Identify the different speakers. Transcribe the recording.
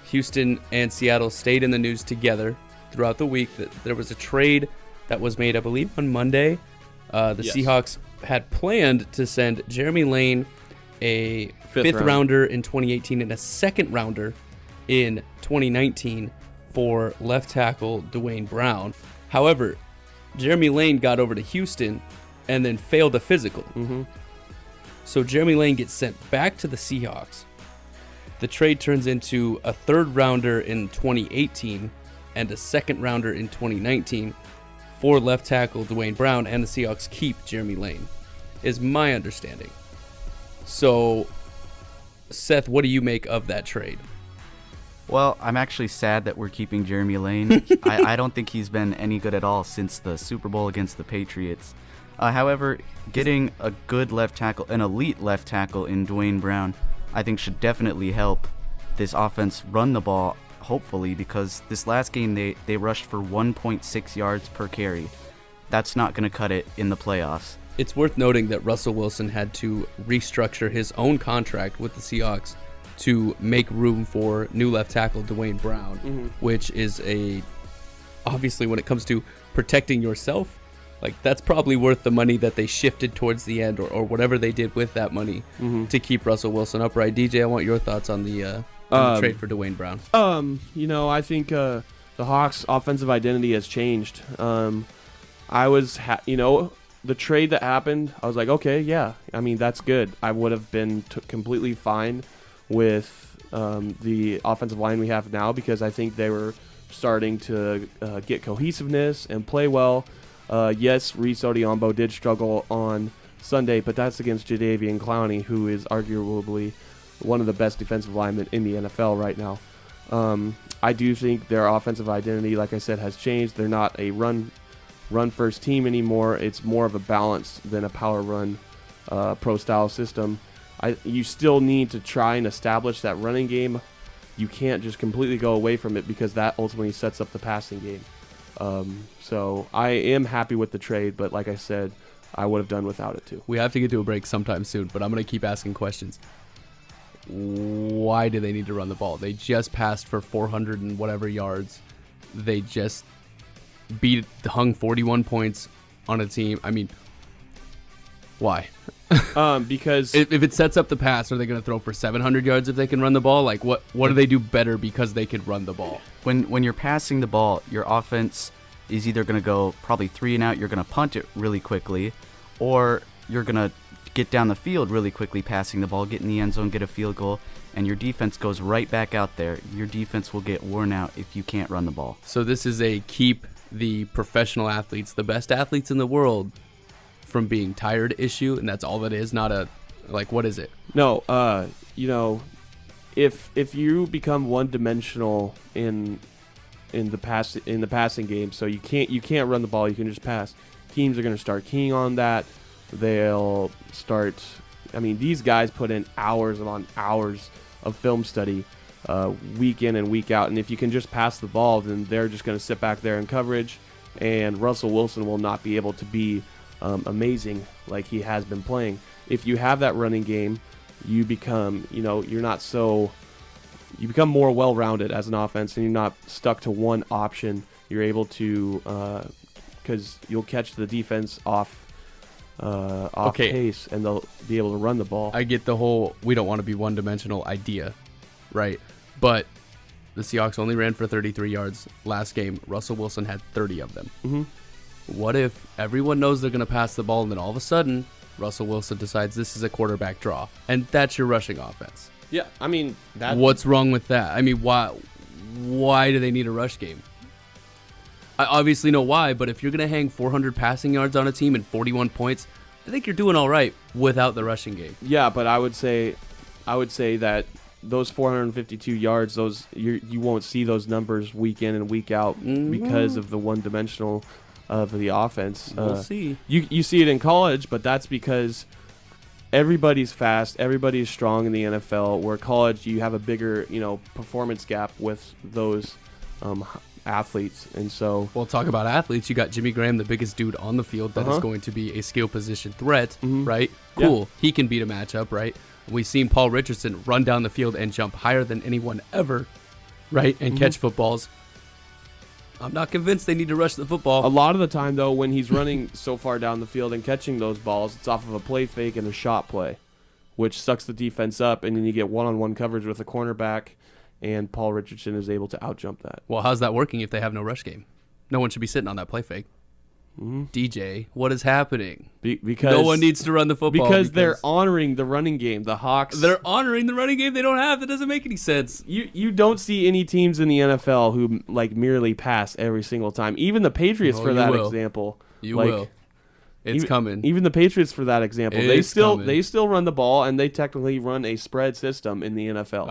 Speaker 1: Houston and Seattle stayed in the news together throughout the week. There was a trade that was made, I believe, on Monday. Yes. Seahawks had planned to send Jeremy Lane a fifth rounder in 2018 and a second rounder in 2019 for left tackle Duane Brown. However, Jeremy Lane got over to Houston and then failed a physical.
Speaker 2: Mm-hmm.
Speaker 1: So Jeremy Lane gets sent back to the Seahawks. The trade turns into a third rounder in 2018 and a second rounder in 2019 for left tackle Duane Brown, and the Seahawks keep Jeremy Lane, is my understanding. So, Seth, what do you make of that trade?
Speaker 3: Well, I'm actually sad that we're keeping Jeremy Lane. I don't think he's been any good at all since the Super Bowl against the Patriots. However, getting a good left tackle, an elite left tackle in Duane Brown, I think should definitely help this offense run the ball, hopefully, because this last game they rushed for 1.6 yards per carry. That's not going to cut it in the playoffs.
Speaker 1: It's worth noting that Russell Wilson had to restructure his own contract with the Seahawks to make room for new left tackle Duane Brown, which is obviously when it comes to protecting yourself, like that's probably worth the money that they shifted towards the end or whatever they did with that money to keep Russell Wilson upright. DJ, I want your thoughts on the trade for Duane Brown.
Speaker 2: I think the Hawks' offensive identity has changed. The trade that happened, I was like, okay, yeah, I mean, that's good. I would have been completely fine with the offensive line we have now because I think they were starting to get cohesiveness and play well. Yes, Reese Odiombo did struggle on Sunday, but that's against Jadeveon Clowney, who is arguably one of the best defensive linemen in the NFL right now. I do think their offensive identity, like I said, has changed. They're not a run-first team anymore. It's more of a balance than a power run pro-style system. You still need to try and establish that running game. You can't just completely go away from it because that ultimately sets up the passing game. So I am happy with the trade, but like I said, I would have done without it too.
Speaker 1: We have to get to a break sometime soon, but I'm going to keep asking questions. Why do they need to run the ball? They just passed for 400 and whatever yards. They just hung 41 points on a team. I mean, why?
Speaker 2: Because
Speaker 1: if it sets up the pass, are they going to throw for 700 yards if they can run the ball? Like, what do they do better because they can run the ball?
Speaker 3: When you're passing the ball, your offense is either going to go probably 3 and out, you're going to punt it really quickly, or you're going to get down the field really quickly passing the ball, get in the end zone, get a field goal, and your defense goes right back out there. Your defense will get worn out if you can't run the ball.
Speaker 1: So this is a keep the professional athletes, the best athletes in the world, from being tired issue, and that's all that is, not a, like, what is it?
Speaker 2: No, if you become one-dimensional in the passing game, so you can't run the ball, you can just pass. Teams are going to start keying on that. They'll start. I mean, these guys put in hours upon hours of film study, week in and week out. And if you can just pass the ball, then they're just going to sit back there in coverage, and Russell Wilson will not be able to be amazing like he has been playing. If you have that running game, you become, you become more well-rounded as an offense, and you're not stuck to one option. You're able to, because you'll catch the defense off pace, and they'll be able to run the ball.
Speaker 1: I get the whole we don't want to be one-dimensional idea, right? But the Seahawks only ran for 33 yards last game. Russell Wilson had 30 of them.
Speaker 2: Mm-hmm.
Speaker 1: What if everyone knows they're going to pass the ball, and then all of a sudden Russell Wilson decides this is a quarterback draw, and that's your rushing offense?
Speaker 2: Yeah, I mean,
Speaker 1: what's wrong with that? I mean, why do they need a rush game? I obviously know why, but if you're going to hang 400 passing yards on a team and 41 points, I think you're doing all right without the rushing game.
Speaker 2: Yeah, but I would say that those 452 yards, you won't see those numbers week in and week out because of the one-dimensional of the offense.
Speaker 1: We'll see.
Speaker 2: You see it in college, but that's because everybody's fast, everybody's strong in the NFL. Where college, you have a bigger, performance gap with those athletes, and so
Speaker 1: we'll talk about athletes. You got Jimmy Graham, the biggest dude on the field that is going to be a skill position threat, right? Cool. Yeah. He can beat a matchup, right? We've seen Paul Richardson run down the field and jump higher than anyone ever. right, and catch footballs. I'm not convinced they need to rush the football.
Speaker 2: A lot of the time, though, when he's running so far down the field and catching those balls, it's off of a play fake and a shot play, which sucks the defense up, and then you get one-on-one coverage with a cornerback, and Paul Richardson is able to out-jump that.
Speaker 1: Well, how's that working if they have no rush game? No one should be sitting on that play fake. DJ, what is happening?
Speaker 2: Because
Speaker 1: no one needs to run the football.
Speaker 2: Because they're honoring the running game. The Hawks.
Speaker 1: They're honoring the running game they don't have. That doesn't make any sense.
Speaker 2: You don't see any teams in the NFL who merely pass every single time. Even the Patriots, for that example.
Speaker 1: You will. It's coming.
Speaker 2: Even the Patriots, for that example, they still run the ball, and they technically run a spread system in the NFL.